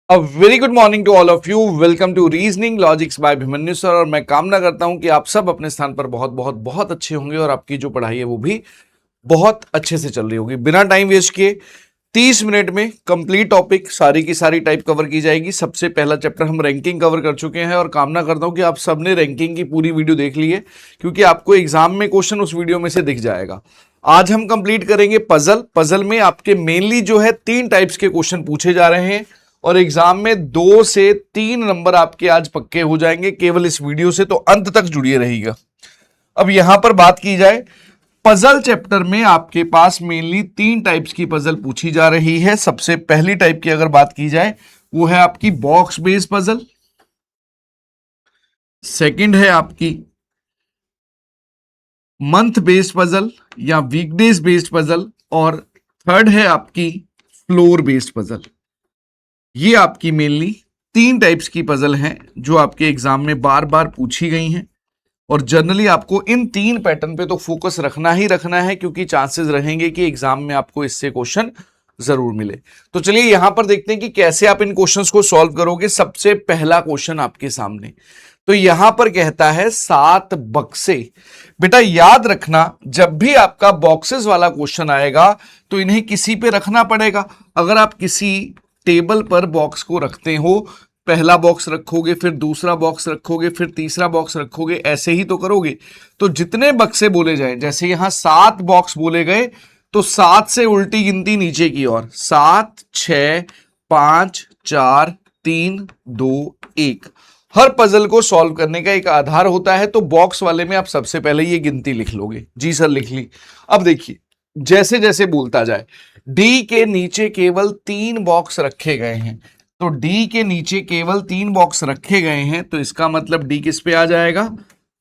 Very good morning to all of you. Welcome to reasoning logics by Abhimanyu sir. और मैं कामना करता हूं कि आप सब अपने स्थान पर बहुत बहुत बहुत अच्छे होंगे और आपकी जो पढ़ाई है वो भी बहुत अच्छे से चल रही होगी। बिना टाइम वेस्ट किए 30 मिनट में कंप्लीट टॉपिक सारी की सारी टाइप कवर की जाएगी। सबसे पहला चैप्टर हम रैंकिंग कवर कर चुके हैं और कामना करता हूं कि आप सबने रैंकिंग की पूरी वीडियो देख ली है, क्योंकि आपको एग्जाम में क्वेश्चन उस वीडियो में से दिख जाएगा। आज हम कंप्लीट करेंगे पजल। पजल में आपके मेनली जो है 3 टाइप्स के क्वेश्चन पूछे जा रहे हैं और एग्जाम में 2 से 3 नंबर आपके आज पक्के हो जाएंगे केवल इस वीडियो से, तो अंत तक जुड़िए रहिएगा। अब यहां पर बात की जाए पजल चैप्टर में आपके पास मेनली 3 टाइप्स की पजल पूछी जा रही है। सबसे पहली टाइप की अगर बात की जाए वो है आपकी बॉक्स बेस्ड पजल, सेकंड है आपकी मंथ बेस्ड पजल या वीकडेज बेस्ड पजल, और थर्ड है आपकी फ्लोर बेस्ड पजल। ये आपकी मेनली 3 टाइप्स की पजल हैं जो आपके एग्जाम में बार बार पूछी गई हैं और जनरली आपको इन 3 पैटर्न पे तो फोकस रखना ही रखना है, क्योंकि चांसेस रहेंगे कि एग्जाम में आपको इससे क्वेश्चन जरूर मिले। तो चलिए यहां पर देखते हैं कि कैसे आप इन क्वेश्चंस को सॉल्व करोगे। सबसे पहला क्वेश्चन आपके सामने, तो यहां पर कहता है 7 बक्से। बेटा याद रखना, जब भी आपका बॉक्सेस वाला क्वेश्चन आएगा तो इन्हें किसी पे रखना पड़ेगा। अगर आप किसी टेबल पर बॉक्स को रखते हो, पहला बॉक्स रखोगे, फिर दूसरा बॉक्स रखोगे, फिर तीसरा बॉक्स रखोगे, ऐसे ही तो करोगे। तो जितने बक्से बोले जाए, जैसे यहां 7 बॉक्स बोले गए तो 7 से उल्टी गिनती नीचे की ओर, 7 6 5 4 3 2 1। हर पजल को सॉल्व करने का एक आधार होता है, तो बॉक्स वाले में आप सबसे पहले ये गिनती लिख लोगे। जी सर लिख ली। अब देखिए जैसे जैसे बोलता जाए, डी के नीचे केवल 3 बॉक्स रखे गए हैं, तो डी के नीचे केवल 3 बॉक्स रखे गए हैं, तो इसका मतलब डी किस पे आ जाएगा?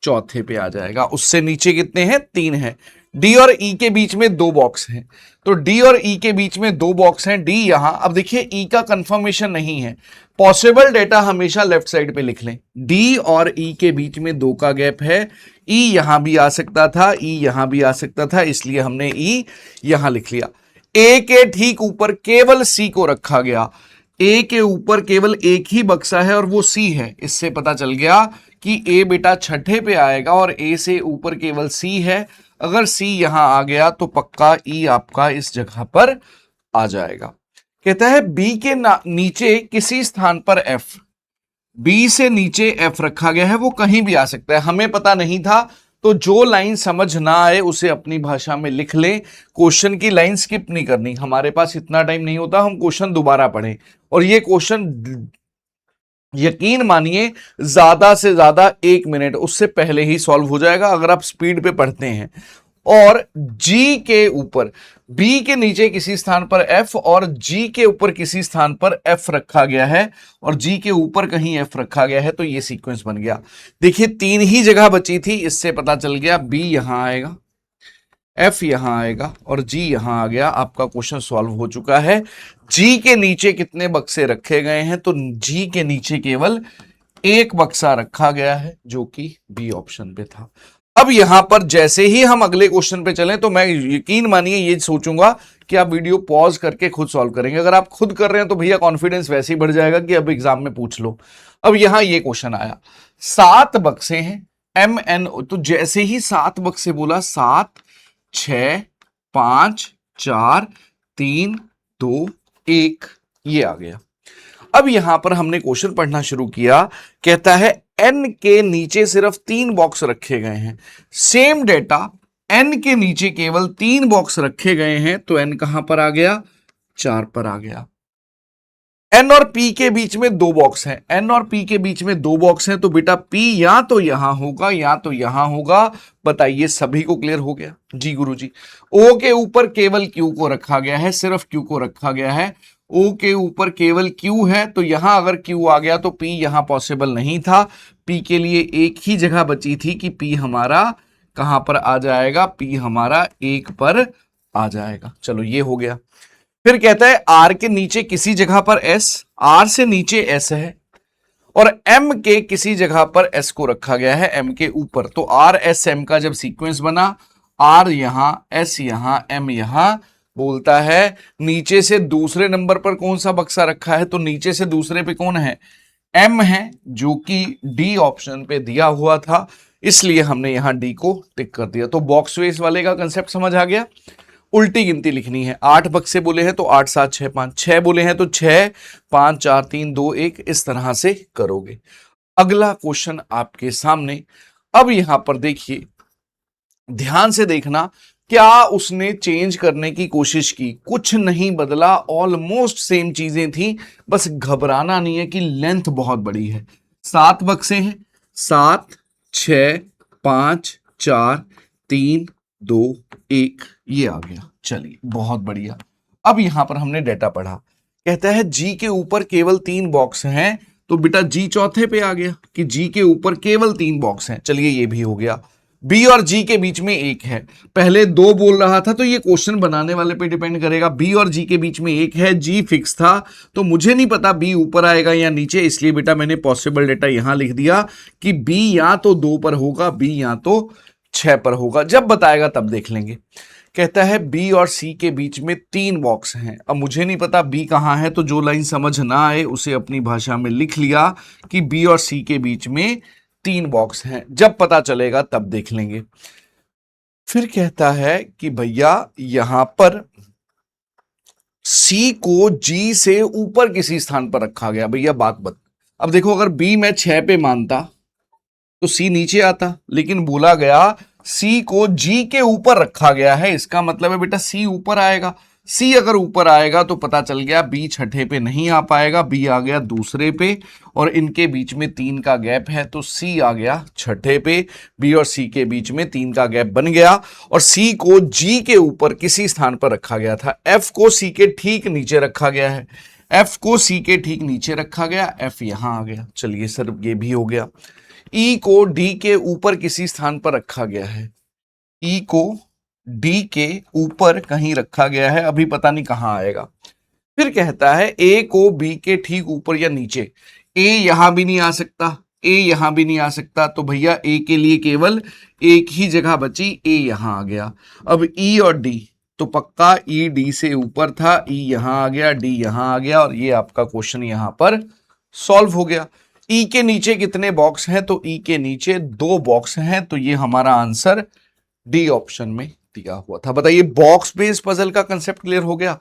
चौथे पे आ जाएगा। उससे नीचे कितने हैं? 3 हैं। डी और ई के बीच में 2 बॉक्स हैं, तो डी और ई के बीच में 2 बॉक्स हैं। डी यहां, अब देखिए ई का कंफर्मेशन नहीं है, पॉसिबल डेटा हमेशा लेफ्ट साइड पे लिख लें। डी और ई के बीच में 2 का गैप है। ई यहां भी आ सकता था, ई यहां भी आ सकता था, इसलिए हमने ई यहां लिख लिया। ए के ठीक ऊपर केवल सी को रखा गया। ए के ऊपर केवल एक ही बक्सा है और वो सी है। इससे पता चल गया कि ए बेटा छठे पे आएगा और ए से ऊपर केवल सी है। अगर सी यहां आ गया तो पक्का ई आपका इस जगह पर आ जाएगा। कहता है बी के नीचे किसी स्थान पर एफ, बी से नीचे एफ रखा गया है, वो कहीं भी आ सकता है। हमें पता नहीं था, तो जो लाइन समझ ना आए उसे अपनी भाषा में लिख ले। क्वेश्चन की लाइन स्किप नहीं करनी, हमारे पास इतना टाइम नहीं होता हम क्वेश्चन दोबारा पढ़ें। और ये क्वेश्चन यकीन मानिए ज्यादा से ज्यादा 1 मिनट उससे पहले ही सॉल्व हो जाएगा अगर आप स्पीड पे पढ़ते हैं। और जी के ऊपर, बी के नीचे किसी स्थान पर एफ और जी के ऊपर किसी स्थान पर एफ रखा गया है और जी के ऊपर कहीं एफ रखा गया है, तो ये सीक्वेंस बन गया। देखिए 3 ही जगह बची थी, इससे पता चल गया बी यहां आएगा, एफ यहां आएगा और जी यहां आ गया। आपका क्वेश्चन सॉल्व हो चुका है। जी के नीचे कितने बक्से रखे गए हैं? तो जी के नीचे केवल 1 बक्सा रखा गया है, जो कि बी ऑप्शन पे था। अब यहां पर जैसे ही हम अगले क्वेश्चन पे चलें तो मैं यकीन मानिए ये सोचूंगा कि आप वीडियो पॉज करके खुद सॉल्व करेंगे। अगर आप खुद कर रहे हैं तो भैया कॉन्फिडेंस वैसे ही बढ़ जाएगा कि अब एग्जाम में पूछ लो। अब यहां ये क्वेश्चन आया, 7 बक्से हैं एम एन, तो जैसे ही 7 बक्से बोला, 7 6 5 4 3 2 1, ये आ गया। अब यहां पर हमने क्वेश्चन पढ़ना शुरू किया। कहता है एन के नीचे सिर्फ 3 बॉक्स रखे गए हैं। सेम डेटा, एन के नीचे केवल 3 बॉक्स रखे गए हैं, तो एन कहां पर आ गया? 4 पर आ गया। एन और पी के बीच में 2 बॉक्स हैं, एन और पी के बीच में 2 बॉक्स हैं, तो बेटा पी या तो यहां होगा या तो यहां होगा। बताइए, सभी को क्लियर हो गया? जी गुरुजी। ओ के ऊपर केवल क्यू को रखा गया है, सिर्फ क्यू को रखा गया है। ओ के ऊपर केवल क्यू है, तो यहां अगर क्यू आ गया तो पी यहां पॉसिबल नहीं था। पी के लिए एक ही जगह बची थी कि पी हमारा कहां पर आ जाएगा? पी हमारा 1 पर आ जाएगा। चलो ये हो गया। फिर कहता है आर के नीचे किसी जगह पर एस, आर से नीचे एस है और एम के किसी जगह पर एस को रखा गया है एम के ऊपर। तो आर एस एम का जब सीक्वेंस बना, आर यहां, एस यहां, एम यहां, बोलता है नीचे से दूसरे नंबर पर कौन सा बक्सा रखा है, तो नीचे से दूसरे पे कौन है, एम है, जो कि डी ऑप्शन पे दिया हुआ था, इसलिए हमने यहां डी को टिक कर दिया। तो बॉक्स वेस वाले का कंसेप्ट समझ आ गया। उल्टी गिनती लिखनी है, 8 बक्से बोले हैं तो 8 7 6 5, 6 बोले हैं तो 6 5 4 3 2 1, इस तरह से करोगे। अगला क्वेश्चन आपके सामने। अब यहां पर देखिए, ध्यान से देखना, क्या उसने चेंज करने की कोशिश की, कुछ नहीं बदला, ऑलमोस्ट सेम चीजें थी, बस घबराना नहीं है कि लेंथ बहुत बड़ी है। 7 बक्से हैं, 7 6 5 4 3 2 1, ये आ गया। चलिए बहुत बढ़िया। अब यहां पर हमने डेटा पढ़ा, कहता है जी के ऊपर केवल 3 बॉक्स हैं, तो बेटा जी चौथे पे आ गया कि जी के ऊपर केवल 3 बॉक्स हैं। चलिए ये भी हो गया। बी और जी के बीच में 1 है, पहले 2 बोल रहा था, तो ये क्वेश्चन बनाने वाले पे डिपेंड करेगा। बी और जी के बीच में 1 है, जी फिक्स था, तो मुझे नहीं पता बी ऊपर आएगा या नीचे, इसलिए बेटा मैंने पॉसिबल डेटा यहां लिख दिया कि बी या तो 2 पर होगा, बी या तो 6 पर होगा। जब बताएगा तब देख लेंगे। कहता है बी और सी के बीच में 3 बॉक्स हैं। अब मुझे नहीं पता बी कहां है, तो जो लाइन समझ ना आए उसे अपनी भाषा में लिख लिया कि बी और सी के बीच में 3 बॉक्स हैं। जब पता चलेगा तब देख लेंगे। फिर कहता है कि भैया यहां पर सी को जी से ऊपर किसी स्थान पर रखा गया। भैया बात अब देखो, अगर बी मैं 6 पे मानता तो सी नीचे आता, लेकिन बोला गया सी को जी के ऊपर रखा गया है, इसका मतलब है बेटा सी ऊपर आएगा। सी अगर ऊपर आएगा तो पता चल गया बी छठे पे नहीं आ पाएगा, बी आ गया दूसरे पे, और इनके बीच में 3 का गैप है, तो सी आ गया छठे पे। बी और सी के बीच में 3 का गैप बन गया, और सी को जी के ऊपर किसी स्थान पर रखा गया था। एफ को सी के ठीक नीचे रखा गया है, एफ को सी के ठीक नीचे रखा गया, एफ यहां आ गया। चलिए सर ये भी हो गया। ई को डी के ऊपर किसी स्थान पर रखा गया है, ई को डी के ऊपर कहीं रखा गया है, अभी पता नहीं कहां आएगा। फिर कहता है ए को बी के ठीक ऊपर या नीचे, ए यहां भी नहीं आ सकता, ए यहां भी नहीं आ सकता, तो भैया ए के लिए केवल एक ही जगह बची, ए यहां आ गया। अब ई और डी, तो पक्का ई डी से ऊपर था, ई यहां आ गया, डी यहां आ गया, और ये आपका क्वेश्चन यहां पर सॉल्व हो गया। ई के नीचे कितने बॉक्स हैं, तो ई के नीचे 2 बॉक्स हैं, तो ये हमारा आंसर डी ऑप्शन में दिया हुआ था। बताइए बॉक्स बेस्ड पजल का कंसेप्ट क्लियर हो गया?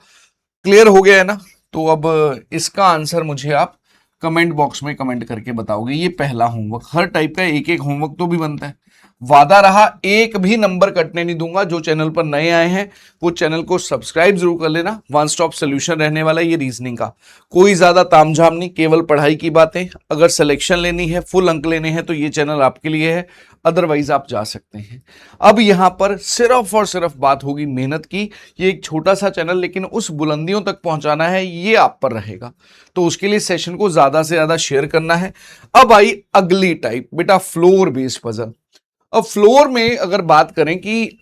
क्लियर हो गया है ना? तो अब इसका आंसर मुझे आप कमेंट बॉक्स में कमेंट करके बताओगे। ये पहला होमवर्क, हर टाइप का एक एक होमवर्क तो भी बनता है। वादा रहा एक भी नंबर कटने नहीं दूंगा। जो चैनल पर नए आए हैं वो चैनल को सब्सक्राइब जरूर कर लेना। वन स्टॉप सोल्यूशन रहने वाला है ये रीजनिंग का, कोई ज्यादा तामझाम नहीं, केवल पढ़ाई की बातें। अगर सिलेक्शन लेनी है, फुल अंक लेने हैं, तो ये चैनल आपके लिए है, अदरवाइज आप जा सकते हैं। अब यहां पर सिर्फ और सिर्फ बात होगी मेहनत की। ये एक छोटा सा चैनल, लेकिन उस बुलंदियों तक पहुंचाना है, ये आप पर रहेगा। तो उसके लिए सेशन को ज्यादा से ज्यादा शेयर करना है। अब आई अगली टाइप बेटा, फ्लोर बेस्ड पजल। अब फ्लोर में अगर बात करें कि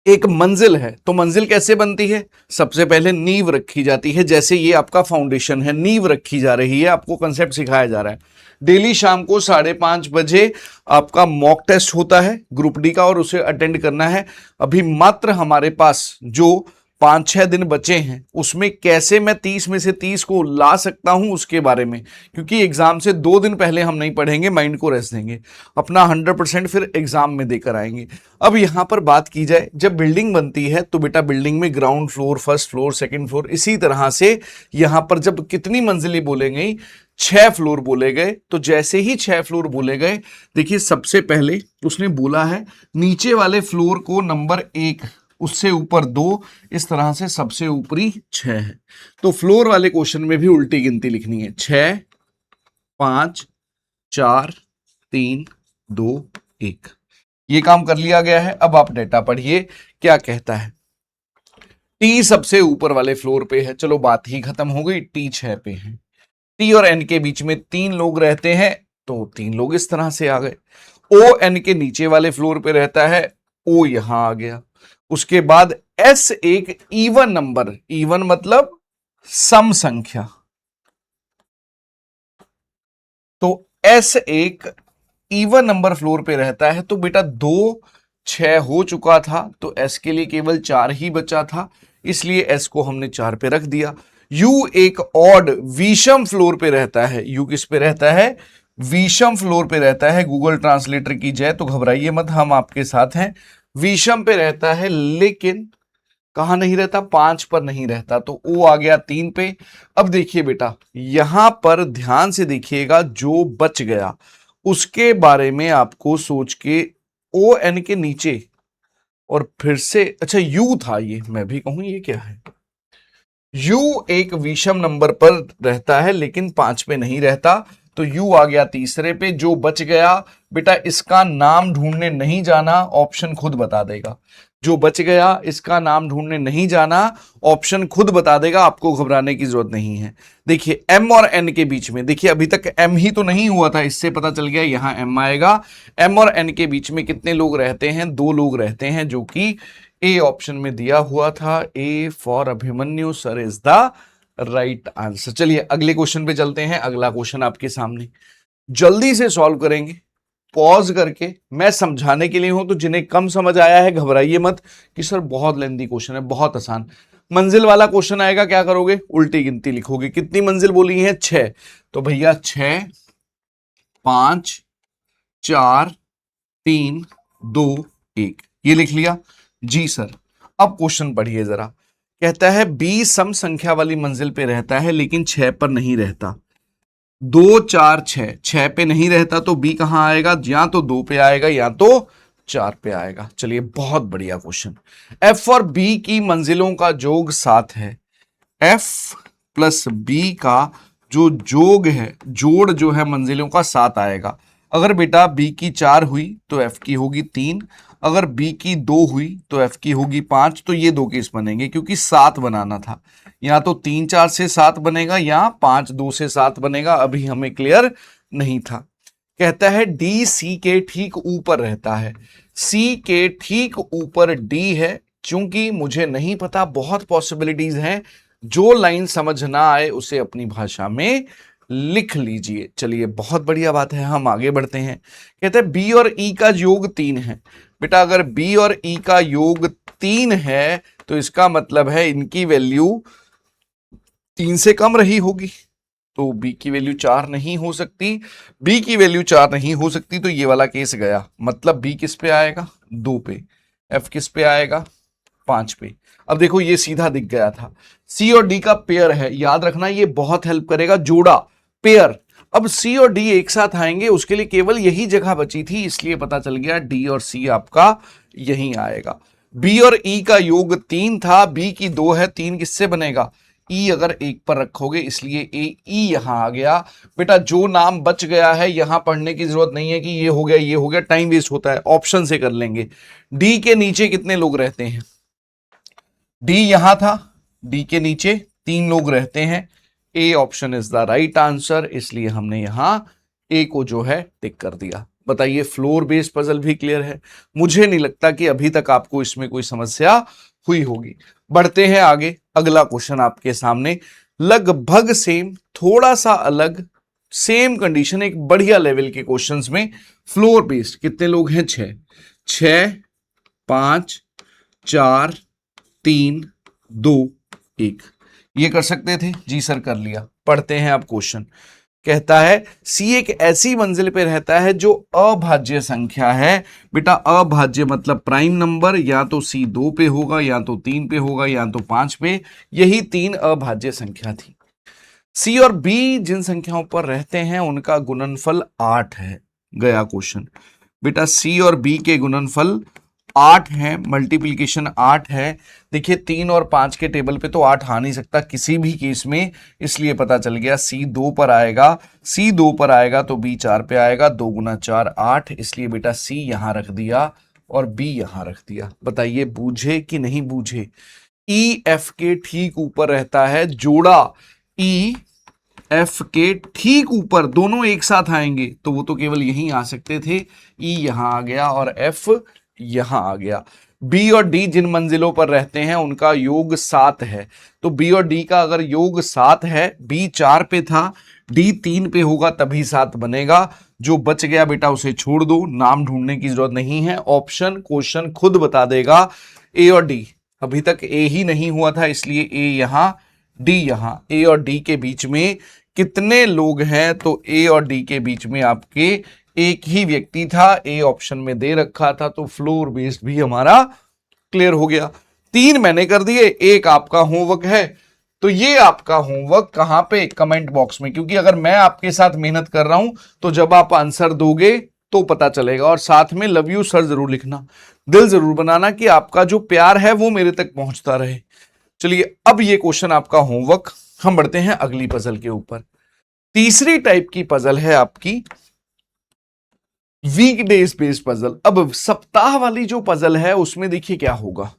एक मंजिल है, तो मंजिल कैसे बनती है? सबसे पहले नींव रखी जाती है, जैसे ये आपका फाउंडेशन है, नींव रखी जा रही है, आपको कंसेप्ट सिखाया जा रहा है। डेली शाम को 5:30 बजे आपका मॉक टेस्ट होता है ग्रुप डी का, और उसे अटेंड करना है। अभी मात्र हमारे पास जो 5-6 दिन बचे हैं, उसमें कैसे मैं 30 में से 30 को ला सकता हूं उसके बारे में, क्योंकि एग्जाम से 2 दिन पहले हम नहीं पढ़ेंगे, माइंड को रेस्ट देंगे, अपना 100% फिर एग्जाम में देकर आएंगे। अब यहां पर बात की जाए, जब बिल्डिंग बनती है तो बेटा बिल्डिंग में ground floor, first floor, second floor, इसी तरह से यहां पर जब कितनी मंजिलें बोले गई, 6 फ्लोर बोले गए। तो जैसे ही 6 फ्लोर बोले गए, देखिए सबसे पहले उसने बोला है नीचे वाले फ्लोर को नंबर 1, उससे ऊपर 2, इस तरह से सबसे ऊपरी 6 है। तो फ्लोर वाले क्वेश्चन में भी उल्टी गिनती लिखनी है, 6 5 4 3 2 1। ये काम कर लिया गया है। अब आप डेटा पढ़िए क्या कहता है। टी सबसे ऊपर वाले फ्लोर पे है, चलो बात ही खत्म हो गई, टी 6 पे है। टी और एन के बीच में 3 लोग रहते हैं, तो 3 लोग इस तरह से आ गए। ओ एन के नीचे वाले फ्लोर पे रहता है, ओ यहां आ गया। उसके बाद एस एक इवन नंबर, इवन मतलब सम संख्या, तो एस एक इवन नंबर फ्लोर पे रहता है। तो बेटा 2 6 हो चुका था, तो एस के लिए केवल 4 ही बचा था। इसलिए एस को हमने 4 पे रख दिया। यू एक ऑड विषम फ्लोर पे रहता है। यू किस पे रहता है? विषम फ्लोर पे रहता है। गूगल ट्रांसलेटर की जय, तो घबराइए मत, हम आपके साथ हैं। विषम पे रहता है, लेकिन कहां नहीं रहता? 5 पर नहीं रहता, तो ओ आ गया 3 पे। अब देखिए बेटा, यहां पर ध्यान से देखिएगा, जो बच गया उसके बारे में आपको सोच के ओ एन के नीचे और फिर से, अच्छा यू था, ये मैं भी कहूं ये क्या है? यू एक विषम नंबर पर रहता है लेकिन 5 पे नहीं रहता, तो यू आ गया तीसरे पे। जो बच गया बेटा, इसका नाम ढूंढने नहीं जाना, ऑप्शन खुद बता देगा। जो बच गया इसका नाम ढूंढने नहीं जाना, ऑप्शन खुद बता देगा, आपको घबराने की जरूरत नहीं है। देखिए एम और एन के बीच में, देखिए अभी तक एम ही तो नहीं हुआ था, इससे पता चल गया यहां एम आएगा। एम और एन के बीच में कितने लोग रहते हैं? 2 लोग रहते हैं, जो कि ए ऑप्शन में दिया हुआ था। A for Abhimanyu sir is the right answer. चलिए अगले क्वेश्चन पे चलते हैं। अगला क्वेश्चन आपके सामने, जल्दी से सॉल्व करेंगे पॉज करके। मैं समझाने के लिए हूं, तो जिन्हें कम समझ आया है घबराइए मत कि सर बहुत लेंथी क्वेश्चन है, बहुत आसान। मंजिल वाला क्वेश्चन आएगा, क्या करोगे? उल्टी गिनती लिखोगे। कितनी मंजिल बोली है? 6। तो भैया 6 5 4 3 2 1, ये लिख लिया जी सर। अब क्वेश्चन पढ़िए जरा। कहता है बी सम संख्या वाली मंजिल पे रहता है लेकिन 6 पर नहीं रहता। 2 4 6, 6 पे नहीं रहता, तो बी कहां आएगा? या तो 2 पे आएगा या तो 4 पे आएगा। चलिए बहुत बढ़िया क्वेश्चन। एफ और बी की मंजिलों का योग 7 है। एफ प्लस बी का जो योग है, जोड़ जो है मंजिलों का 7 आएगा। अगर बेटा बी की 4 हुई तो एफ की होगी 3, अगर बी की 2 हुई तो एफ की होगी 5। तो ये 2 केस बनेंगे, क्योंकि 7 बनाना था। या तो 3 4 से 7 बनेगा या 5 2 से 7 बनेगा, अभी हमें क्लियर नहीं था। कहता है डी सी के ठीक ऊपर रहता है। सी के ठीक ऊपर डी है। चूंकि मुझे नहीं पता, बहुत पॉसिबिलिटीज हैं, जो लाइन समझ ना आए उसे अपनी भाषा में लिख लीजिए। चलिए बहुत बढ़िया बात है, हम आगे बढ़ते हैं। कहते हैं बी और ई का योग 3 है। बेटा अगर बी और ई का योग 3 है तो इसका मतलब है इनकी वैल्यू 3 से कम रही होगी, तो बी की वैल्यू 4 नहीं हो सकती। बी की वैल्यू 4 नहीं हो सकती, तो ये वाला केस गया। मतलब बी किस पे आएगा? 2 पे। एफ किस पे आएगा? 5 पे। अब देखो ये सीधा दिख गया था। सी और डी का पेयर है, याद रखना ये बहुत हेल्प करेगा। जोड़ा, पेयर। अब सी और डी एक साथ आएंगे, उसके लिए केवल यही जगह बची थी, इसलिए पता चल गया डी और सी आपका यहीं आएगा। बी और ई का योग 3 था, बी की 2 है, 3 किससे बनेगा? ई अगर 1 पर रखोगे, इसलिए ए ई यहां आ गया। बेटा जो नाम बच गया है यहां पढ़ने की जरूरत नहीं है कि ये हो गया ये हो गया, टाइम वेस्ट होता है, ऑप्शन से कर लेंगे। डी के नीचे कितने लोग रहते हैं? डी यहां था, डी के नीचे 3 लोग रहते हैं। A option is the right answer, इसलिए हमने यहां ए को जो है टिक कर दिया। बताइए फ्लोर बेस्ड पजल भी क्लियर है? मुझे नहीं लगता कि अभी तक आपको इसमें कोई समस्या हुई होगी। बढ़ते हैं आगे। अगला क्वेश्चन आपके सामने लगभग सेम, थोड़ा सा अलग, सेम कंडीशन, एक बढ़िया लेवल के क्वेश्चंस में। फ्लोर बेस्ड कितने लोग हैं? 6 6 5 4 3 2 1, ये कर सकते थे जी सर, कर लिया। पढ़ते हैं अब क्वेश्चन। कहता है सी एक ऐसी मंजिल पे रहता है जो अभाज्य संख्या है। बेटा अभाज्य मतलब प्राइम नंबर, या तो सी 2 पे होगा या तो 3 पे होगा या तो 5 पे, यही 3 अभाज्य संख्या थी। सी और बी जिन संख्याओं पर रहते हैं उनका गुणनफल 8 है। गया क्वेश्चन। बेटा सी और बी के गुणनफल 8 है, मल्टीप्लीकेशन 8 है। देखिए 3 और 5 के टेबल पे तो 8 आ नहीं सकता किसी भी केस में, इसलिए पता चल गया सी 2 पर आएगा। सी 2 पर आएगा तो बी 4 पे आएगा। 2 गुना 4 8, इसलिए बेटा सी यहां रख दिया और बी यहां रख दिया। बताइए बूझे कि नहीं बूझे? ई एफ के ठीक ऊपर रहता है। जोड़ा ई एफ के ठीक ऊपर, दोनों एक साथ आएंगे तो वो तो केवल यहीं आ सकते थे। ई यहां आ गया और एफ यहां आ गया। बी और डी जिन मंजिलों पर रहते हैं उनका योग 7 है। तो बी और डी का अगर योग 7 है, बी 4 पे था, डी 3 पे होगा तभी 7 बनेगा। जो बच गया बेटा उसे छोड़ दो, नाम ढूंढने की जरूरत नहीं है, ऑप्शन क्वेश्चन खुद बता देगा। ए और डी अभी तक ए ही नहीं हुआ था, इसलिए ए यहां, डी यहां। ए और डी के बीच में कितने लोग हैं? तो ए और डी के बीच में आपके एक ही व्यक्ति था, ए ऑप्शन में दे रखा था, तो फ्लोर बेस्ड भी हमारा क्लियर हो गया। 3 मैंने कर दिए, एक आपका होमवर्क है। तो ये आपका होमवर्क कहां पे? कमेंट बॉक्स में, क्योंकि अगर मैं आपके साथ मेहनत कर रहा हूं तो जब आप आंसर दोगे तो पता चलेगा। और साथ में लव यू सर जरूर लिखना, दिल जरूर बनाना कि आपका जो प्यार है वो मेरे तक पहुंचता रहे। चलिए अब ये क्वेश्चन आपका होमवर्क, हम बढ़ते हैं अगली पजल के ऊपर। तीसरी टाइप की पजल है आपकी वीकडेज बेस्ड पजल। अब सप्ताह वाली जो पजल है उसमें देखिए क्या होगा।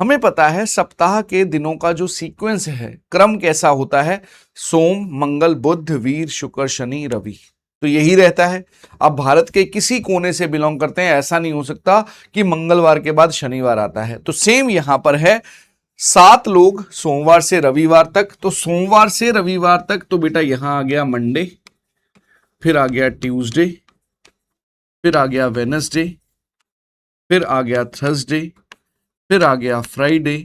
हमें पता है सप्ताह के दिनों का जो सीक्वेंस है, क्रम कैसा होता है? सोम, मंगल, बुध, वीर, शुक्र, शनि, रवि, तो यही रहता है। आप भारत के किसी कोने से बिलोंग करते हैं, ऐसा नहीं हो सकता कि मंगलवार के बाद शनिवार आता है। तो सेम यहां पर है, 7 लोग सोमवार से रविवार तक। तो सोमवार से रविवार तक तो बेटा यहां आ गया मंडे, फिर आ गया ट्यूसडे, फिर आ गया वेडनेसडे, फिर आ गया थर्सडे, फिर आ गया फ्राइडे,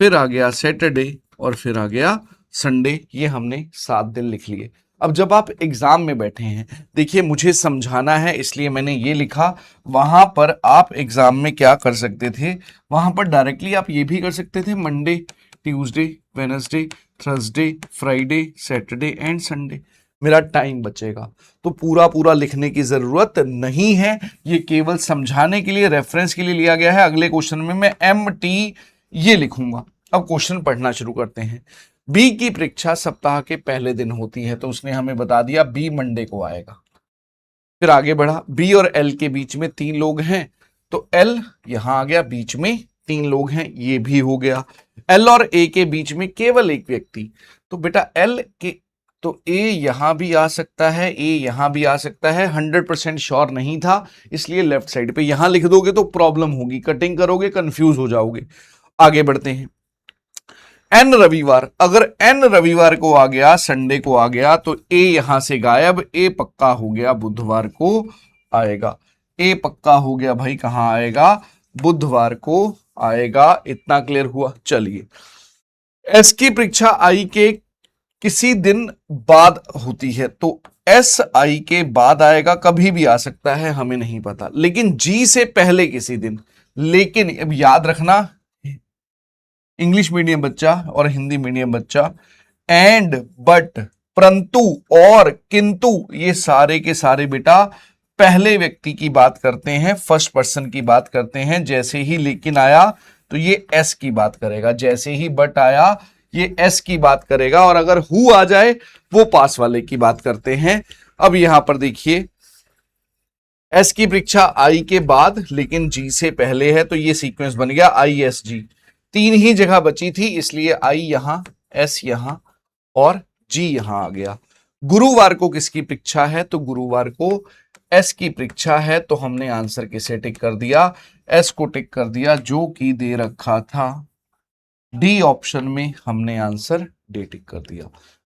फिर आ गया सैटरडे और फिर आ गया संडे। ये हमने 7 दिन लिख लिए। अब जब आप एग्जाम में बैठे हैं, देखिए मुझे समझाना है इसलिए मैंने ये लिखा। वहां पर आप एग्जाम में क्या कर सकते थे? वहां पर डायरेक्टली आप ये भी कर सकते थे, Monday, Tuesday, Wednesday, Thursday, Friday, Saturday and Sunday. मेरा टाइम बचेगा। तो पूरा पूरा लिखने की जरूरत नहीं है, ये केवल समझाने के लिए, रेफरेंस के लिए लिया गया है। अगले क्वेश्चन में मैं MT ये लिखूंगा। अब क्वेश्चन पढ़ना शुरू करते हैं। बी की परीक्षा सप्ताह के पहले दिन होती है, तो उसने हमें बता दिया बी मंडे को आएगा। फिर आगे बढ़ा, बी और एल के बीच में 3 लोग हैं, तो एल यहां आ गया, बीच में 3 लोग हैं, ये भी हो गया। एल और ए के बीच में केवल एक व्यक्ति, तो बेटा एल के, तो ए यहां भी आ सकता है, ए यहां भी आ सकता है। 100% श्योर नहीं था, इसलिए लेफ्ट साइड पे यहां लिख दोगे तो प्रॉब्लम होगी, कटिंग करोगे कंफ्यूज हो जाओगे। आगे बढ़ते हैं। एन रविवार, अगर एन रविवार को आ गया, संडे को आ गया, तो ए यहां से गायब, ए पक्का हो गया बुधवार को आएगा। ए पक्का हो गया भाई, कहां आएगा? बुधवार को आएगा। इतना क्लियर हुआ। चलिए, एस की परीक्षा आई के किसी दिन बाद होती है, तो एस आई के बाद आएगा, कभी भी आ सकता है, हमें नहीं पता, लेकिन जी से पहले किसी दिन। लेकिन अब याद रखना, इंग्लिश मीडियम बच्चा और हिंदी मीडियम बच्चा, एंड, बट, परंतु, और, किंतु, ये सारे के सारे बेटा पहले व्यक्ति की बात करते हैं, फर्स्ट पर्सन की बात करते हैं। जैसे ही लेकिन आया तो ये एस की बात करेगा, जैसे ही बट आया ये एस की बात करेगा, और अगर हु आ जाए वो पास वाले की बात करते हैं। अब यहां पर देखिए, एस की परीक्षा आई के बाद लेकिन जी से पहले है, तो ये सीक्वेंस बन गया ISG। 3 ही जगह बची थी, इसलिए आई यहां, एस यहां और जी यहां आ गया। गुरुवार को किसकी परीक्षा है? तो गुरुवार को एस की परीक्षा है, तो हमने आंसर किसे टिक कर दिया? एस को टिक कर दिया, जो कि दे रखा था डी ऑप्शन में, हमने आंसर डी टिक कर दिया।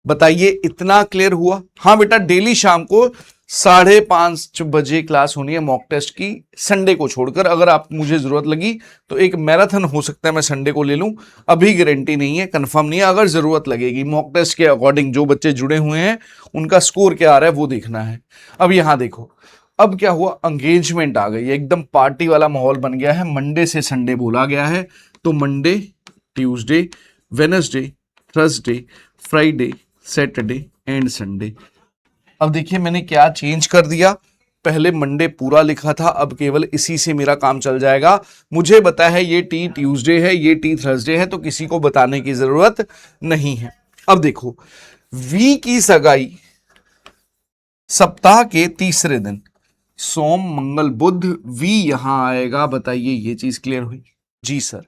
बताइए इतना क्लियर हुआ? हाँ बेटा, डेली शाम को 5:30 बजे क्लास होनी है मॉक टेस्ट की, संडे को छोड़कर। अगर आप मुझे जरूरत लगी तो एक मैराथन हो सकता है मैं संडे को ले लूं, अभी गारंटी नहीं है, कंफर्म नहीं है। अगर जरूरत लगेगी मॉक टेस्ट के अकॉर्डिंग, जो बच्चे जुड़े हुए हैं उनका स्कोर क्या आ रहा है वो देखना है। अब यहां देखो, अब क्या हुआ? एंगेजमेंट आ गई, एकदम पार्टी वाला माहौल बन गया है। मंडे से संडे बोला गया है, तो Monday, Tuesday, Wednesday, Thursday, Friday, Saturday and Sunday. अब देखिए मैंने क्या चेंज कर दिया, पहले मंडे पूरा लिखा था, अब केवल इसी से मेरा काम चल जाएगा। मुझे पता है ये टी ट्यूसडे है, ये टी थर्सडे है, तो किसी को बताने की जरूरत नहीं है। अब देखो, वी की सगाई सप्ताह के तीसरे दिन, सोम, मंगल, बुध, वी यहां आएगा। बताइए ये चीज क्लियर हुई? जी सर।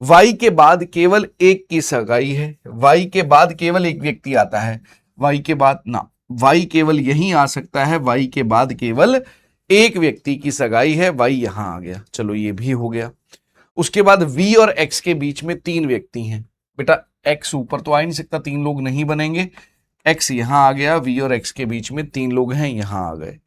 वाई के बाद केवल एक की सगाई है, वाई के बाद केवल एक व्यक्ति आता है, वाई के बाद ना, वाई केवल यहीं आ सकता है, वाई के बाद केवल एक व्यक्ति की सगाई है, वाई यहां आ गया। चलो ये भी हो गया। उसके बाद वी और एक्स के बीच में 3 व्यक्ति हैं। बेटा एक्स ऊपर तो आ ही नहीं सकता, 3 लोग नहीं बनेंगे। एक्स यहां आ गया, वी और एक्स के बीच में 3 लोग हैं, यहां आ गए।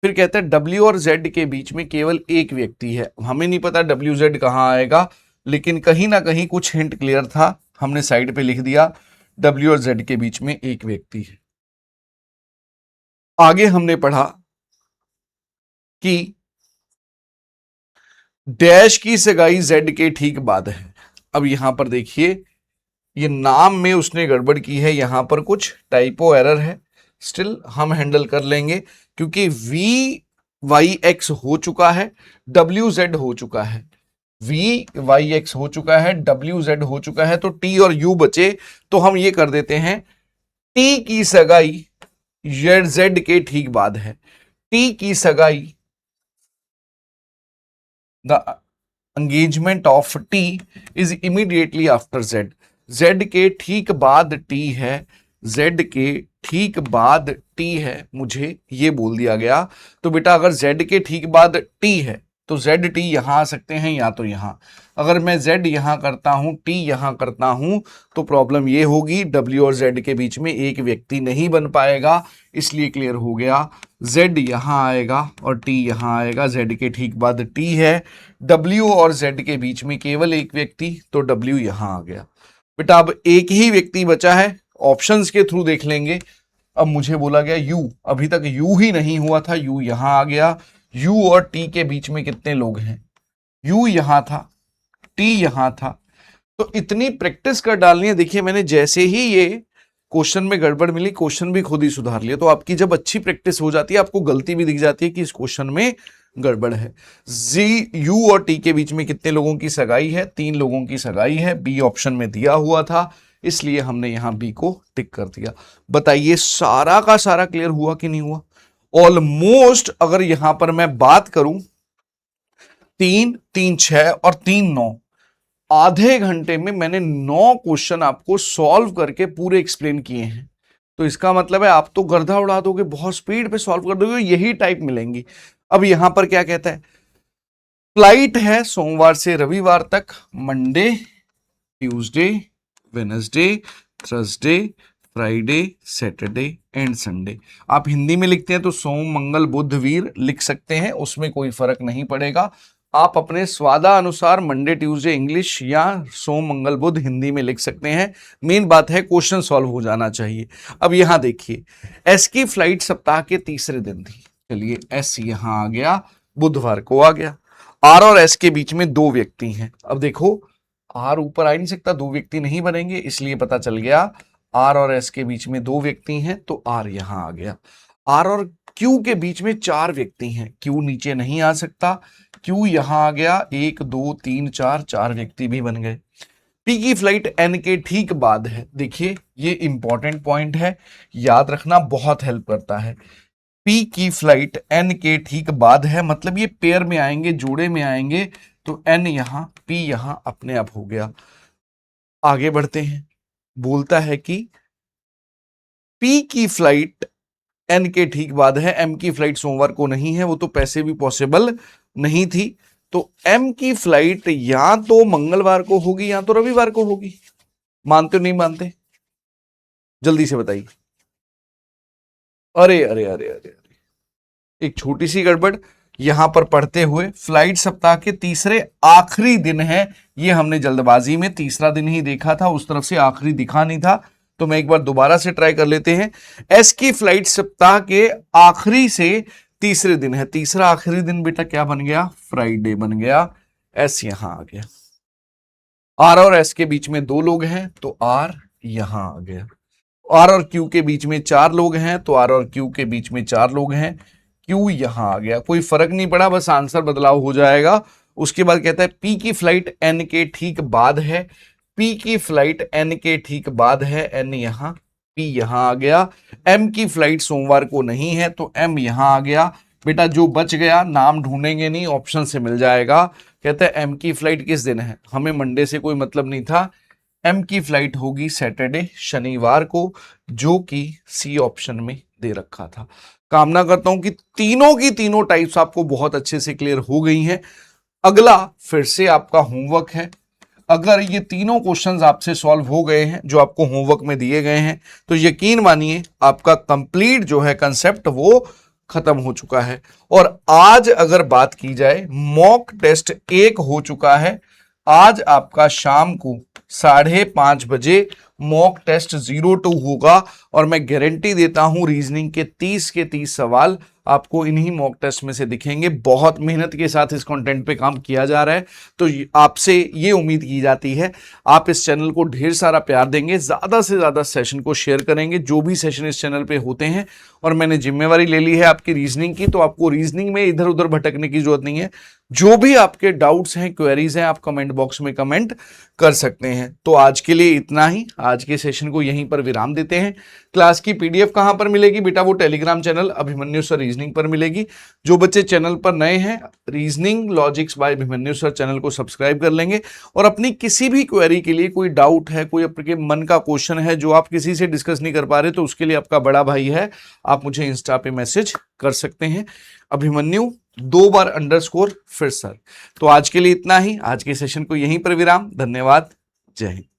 फिर कहते हैं डब्ल्यू और जेड के बीच में केवल एक व्यक्ति है, हमें नहीं पता डब्ल्यू जेड कहां आएगा, लेकिन कहीं ना कहीं कुछ हिंट क्लियर था, हमने साइड पे लिख दिया W और Z के बीच में एक व्यक्ति है। आगे हमने पढ़ा कि डैश की सगाई Z के ठीक बाद है। अब यहां पर देखिए, ये नाम में उसने गड़बड़ की है, यहां पर कुछ टाइपो एरर है, स्टिल हम हैंडल कर लेंगे क्योंकि VYX हो चुका है, WZ हो चुका है, VYX हो चुका है, WZ हो चुका है, तो T और U बचे। तो हम ये कर देते हैं, T की सगाई Z के ठीक बाद है। T की सगाई, the engagement of T is immediately after Z। Z के ठीक बाद T है, Z के ठीक बाद T है, मुझे ये बोल दिया गया। तो बेटा अगर Z के ठीक बाद T है तो ZT यहां आ सकते हैं या तो यहां। अगर मैं Z यहां करता हूं, T यहां करता हूं, तो प्रॉब्लम ये होगी W और Z के बीच में एक व्यक्ति नहीं बन पाएगा। इसलिए क्लियर हो गया, Z यहां आएगा और T यहां आएगा। Z के ठीक बाद T है, W और Z के बीच में केवल एक व्यक्ति, तो W यहां आ गया। बेटा अब एक ही व्यक्ति बचा है, ऑप्शंस के थ्रू देख लेंगे। अब मुझे बोला गया U, अभी तक U ही नहीं हुआ था, U यहां आ गया। U और T के बीच में कितने लोग हैं? U यहां था, T यहां था, तो इतनी प्रैक्टिस कर डालनी है। देखिए मैंने जैसे ही ये क्वेश्चन में गड़बड़ मिली, क्वेश्चन भी खुद ही सुधार लिया। तो आपकी जब अच्छी प्रैक्टिस हो जाती है, आपको गलती भी दिख जाती है कि इस क्वेश्चन में गड़बड़ है। U और T के बीच में कितने लोगों की सगाई है? 3 लोगों की सगाई है, बी ऑप्शन में दिया हुआ था, इसलिए हमने यहां बी को टिक कर दिया। बताइए सारा का सारा क्लियर हुआ कि नहीं हुआ? ऑलमोस्ट अगर यहां पर मैं बात करूं, 3, 3, 6 और 3, 9, आधे घंटे में मैंने 9 क्वेश्चन आपको सॉल्व करके पूरे एक्सप्लेन किए हैं। तो इसका मतलब है आप तो गर्दा उड़ा दोगे, बहुत स्पीड पे सॉल्व कर दोगे, यही टाइप मिलेंगी। अब यहां पर क्या कहता है? फ्लाइट है सोमवार से रविवार तक, Monday, Tuesday, Wednesday, Thursday, Friday, Saturday and Sunday. आप हिंदी में लिखते हैं तो सोम, मंगल, बुध, वीर लिख सकते हैं, उसमें कोई फर्क नहीं पड़ेगा। आप अपने स्वादानुसार मंडे, ट्यूसडे इंग्लिश या सोम, मंगल, बुध हिंदी में लिख सकते हैं। मेन बात है क्वेश्चन सॉल्व हो जाना चाहिए। अब यहां देखिए, एस की फ्लाइट सप्ताह के तीसरे दिन थी। चलिए एस यहां आ गया, बुधवार को आ गया। आर और एस के बीच में 2 व्यक्ति हैं। अब देखो आर ऊपर आ नहीं सकता, 2 व्यक्ति नहीं बनेंगे, इसलिए पता चल गया आर और एस के बीच में 2 व्यक्ति हैं, तो आर यहां आ गया। आर और क्यू के बीच में 4 व्यक्ति हैं, क्यू नीचे नहीं आ सकता, क्यू यहां आ गया। 1, 2, 3, 4 व्यक्ति भी बन गए। पी की फ्लाइट एन के ठीक बाद है। देखिए ये इंपॉर्टेंट पॉइंट है, याद रखना, बहुत हेल्प करता है। पी की फ्लाइट एन के ठीक बाद है, मतलब ये पेयर में आएंगे, जोड़े में आएंगे, तो एन यहां, पी यहां अपने आप हो गया। आगे बढ़ते हैं, बोलता है कि पी की फ्लाइट एन के ठीक बाद है, एम की फ्लाइट सोमवार को नहीं है, वो तो पैसे भी पॉसिबल नहीं थी, तो एम की फ्लाइट या तो मंगलवार को होगी या तो रविवार को होगी। मानते हो नहीं मानते? जल्दी से बताइए। अरे अरे अरे अरे अरे, एक छोटी सी गड़बड़ यहां पर पढ़ते हुए, फ्लाइट सप्ताह के तीसरे आखिरी दिन है, ये हमने जल्दबाजी में तीसरा दिन ही देखा था, उस तरफ से आखिरी दिखा नहीं था, तो मैं एक बार दोबारा से ट्राई कर लेते हैं। एस की फ्लाइट सप्ताह के आखिरी से तीसरे दिन है, तीसरा आखिरी दिन बेटा क्या बन गया? फ्राइडे बन गया। एस यहां आ गया। आर और एस के बीच में 2 लोग हैं, तो आर यहां आ गया। आर और क्यू के बीच में 4 लोग हैं, तो आर और क्यू के बीच में 4 लोग हैं, क्यू यहां आ गया। कोई फर्क नहीं पड़ा, बस आंसर बदलाव हो जाएगा। उसके बाद कहता है पी की फ्लाइट एन के ठीक बाद है, पी की फ्लाइट एन के ठीक बाद है, एन यहां, पी यहां आ गया। एम की फ्लाइट सोमवार को नहीं है, तो एम यहां आ गया। बेटा जो बच गया, नाम ढूंढेंगे नहीं, ऑप्शन से मिल जाएगा। कहता है एम की फ्लाइट किस दिन है? हमें मंडे से कोई मतलब नहीं था, एम की फ्लाइट होगी सैटरडे, शनिवार को, जो कि सी ऑप्शन में दे रखा था। कामना करता हूं कि तीनों की तीनों टाइप्स आपको बहुत अच्छे से क्लियर हो गई हैं। अगला फिर से आपका होमवर्क है। अगर ये तीनों क्वेश्चंस आपसे सॉल्व हो गए हैं जो आपको होमवर्क में दिए गए हैं, तो यकीन मानिए आपका कंप्लीट जो है कंसेप्ट वो खत्म हो चुका है। और आज अगर बात की जाए, मॉक टेस्ट 1 हो चुका है, आज आपका शाम को 5:30 बजे मॉक टेस्ट 02 होगा और मैं गारंटी देता हूं रीजनिंग के 30 के 30 सवाल आपको इन्हीं मॉक टेस्ट में से दिखेंगे। बहुत मेहनत के साथ इस कंटेंट पे काम किया जा रहा है, तो आपसे ये उम्मीद की जाती है आप इस चैनल को ढेर सारा प्यार देंगे, ज्यादा से ज्यादा सेशन को शेयर करेंगे। जो भी सेशन इस चैनल पे होते हैं, और मैंने जिम्मेवारी ले ली है आपकी रीजनिंग की, तो आपको रीजनिंग में इधर उधर भटकने की जरूरत नहीं है। जो भी आपके डाउट्स हैं, क्वेरीज हैं, आप कमेंट बॉक्स में कमेंट कर सकते हैं। तो आज के लिए इतना ही, आज के सेशन को यहीं पर विराम देते हैं। क्लास की पीडीएफ कहां पर मिलेगी बेटा? वो telegram channel Abhimanyu sir reasoning पर मिलेगी। जो बच्चे चैनल पर नए हैं, reasoning logics by Abhimanyu sir channel को सब्सक्राइब कर लेंगे, और अपनी किसी भी क्वेरी के लिए, कोई डाउट है, कोई आपके मन का क्वेश्चन है जो आप किसी से डिस्कस नहीं कर पा रहे, तो उसके लिए आपका बड़ा भाई है, आप मुझे इंस्टा पे मैसेज कर सकते हैं, अभिमन्यु 2 बार _ फिर सर। तो आज के लिए इतना ही, आज के सेशन को यहीं पर विराम। धन्यवाद, जय हिंद।